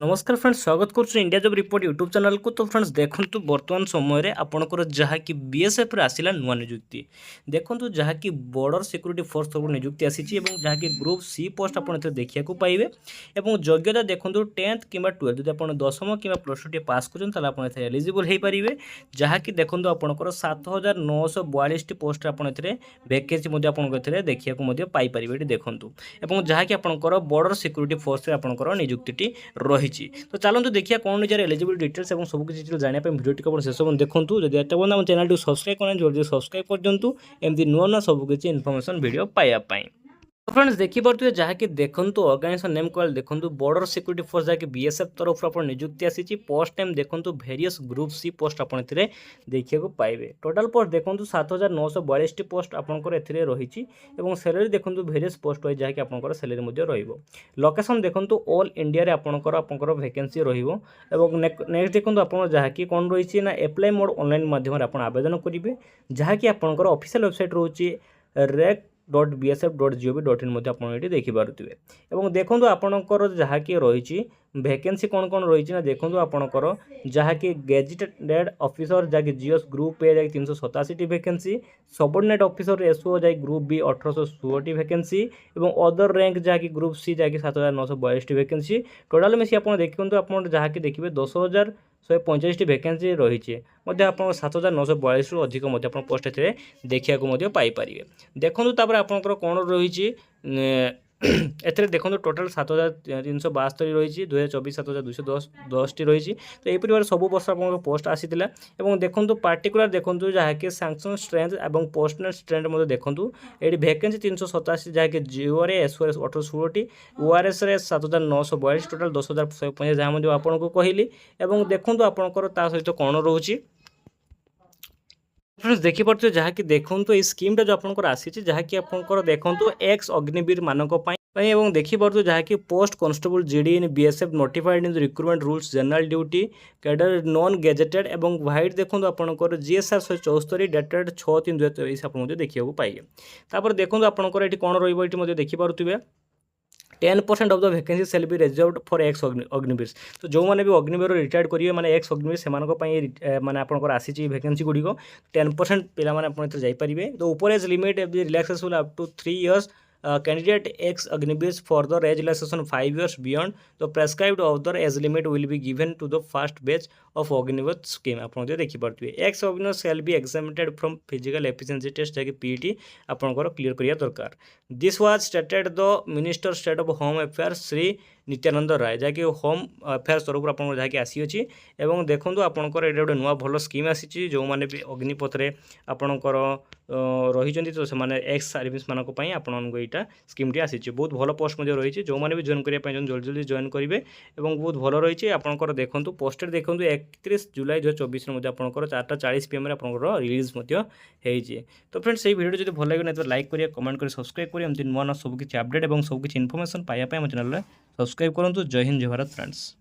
नमस्कार फ्रेंड्स, स्वागत करुँ India job report YouTube channel को। तो फ्रेंड्स देखु बर्तमान समय में आपंकर जहाँकि बीएसएफ आसला नुआ निजुक्ति देखु जहाँकि बॉर्डर सिक्यूरीटी फोर्स तरफ निजुक्ति आसी जहाँकि ग्रुप सी पोस्ट आप देखा पाइबे। और योग्यता देखो 10th कि 12 जब आप दशम कि प्लस टू पास कर एलिजिबल हो पारे। जहाँकि देखो आपंकर 7942 पोस्ट वैकेंसी देखा पाइपर ये देखूँ। और जहाँकि आपंकर बॉर्डर सिक्यूरीटी फोर्स आपंकर निजुक्ति रही। तो चलते देखिए कौन निजार एलिजिबल डिटेल्स और सब किसी जानापी भिडियो शेष देखूँ। जब एत पर्यटन चैनल को सब्सक्राइब करना सब्सक्राइब कर दिंतु एमती नुआ नुआ सब किसी इनफर्मेशन वीडियो पाइबापी। तो फ्रेंड्स देखिपे जहाँकि देखूँ ऑर्गेनाइजेशन नेम कल देखूँ बॉर्डर सिक्यूरीटी फोर्स जहाँकि बीएसएफ तरफ आप निजुक्ति आसी। पोस्ट टाइम देखूँ भेरियस ग्रुप सी पोस्ट आप देखा पाइबे। टोटाल पोस्ट देखूँ 7942 पोस्ट आपंकर रही। सैलरी देखूँ भेरियस पोस्ट वाइज जहाँकि आपंकर सैलरी लोकेशन देखूँ ऑल इंडिया आपंकर वैकेंसी नेक्स्ट देखूँ आप जहाँकि कौन रही ना एप्लाई मोड ऑनलाइन माध्यम आप आवेदन करेंगे। जहाँकि आपंकर ऑफिशियल वेबसाइट रोचे rec.bsf.gov.in आप देखिपे। और देखो आपणकर जहाँकि रही वैकेंसी कौन कौन रही ना देखो आपणकर जहाँकि गेजेटेड ऑफिसर जहाँकि GS group A 387 vacancy, subordinate officer SO जहाँकि ग्रुप बी 1816 वैकेंसी और अदर रैंक जहाँकि ग्रुप सी जहाँकि 7942 वैकेंसी। टोटाल मिसी आप देखते आप जहाँकि देखिए 10,145 वैकेंसी रही। आप 7,942 अधिक पोस्ट देखा पाइपर। देखो आपंकर कौन रही एथे देखो टोटाल 7,372 रही 2024 7,210 रही। तो यहीपर सब वर्ष आप पोस्ट आसी और देखो पार्टिकुलर देखो जहाँकि सांसन स्ट्रेंथ और पोस्टल स्ट्रेंथ देखो ये वैकेंसी 387 जहाँकि जिओ एसओएस 1816 ओआरएस 7,942 टोटाल 10,150 जहाँ आपको कहली। और देखो आपंकर सहित कौन रोचे फ्रेंड्स देखिपे जहाँकि देखूँ ये स्कीमटा जो आपंकर आसी जहाँकि आपंकर देखूँ एक्स अग्निवीर मानक देखिपे जहाँकि post constable GD in BSF notified in recruitment rules general duty cadre non gazetted और व्हाइट देखो आपंकर जीएसआर 174 डेटेड 6/3/2023 आप देखा पाइबे। तापर देखो आपंकर ये कौन रही देखिपे 10% of the vacancy shall be reserved for ex Agniveer. तो जो मैंने भी अग्निवीर रिटायर्ड करेंगे मैंने एक्स अग्निवीर से माने आपंकर आसी वैकेंसी गुड़िक 10% पे जापारे। तो ऊपर age limit relaxation up to 3 years candidate ex Agniveer further age relaxation 5 years beyond the prescribed other age limit will be given to the first batch of Agniveer scheme आप देखिपे। Ex Agniveer shall be exempted from physical efficiency test जैसे PET आपंकर clear करिया दरकार। This was stated the minister state of home affairs Shri Nityanand Rai जहाँकि home affairs तरफ आप जहाँकि आसी। और देखो आपंकर ये गोटे नुआ भल स्कीम आसी जो मैंने भी अग्निपथ में आपंकर रही तो से एक्स सर्विस मानक आपको यहाँ स्कीमटी आसी। बहुत भल पोस्ट रही जो मैंने भी जॉइन करने जल्दी जल्दी जॉइन करेंगे। और बहुत भल रही आपंकर देखो पोस्टर देखो 31 जुलाई 2024 आपंकर 4:40 PM आपंकर रिलीज होती। तो फ्रेंड्स ये वीडियो जो भल लगे तो लाइक करिए कमेंट कर सब्सक्राइब करिए एमती नुआ नुआ सब किसी अपडेट और सब किसी इनफर्मेशन पाइबा चैनल सब्सक्राइब करूँ। जय हिंद जय भारत फ्रेंड्स।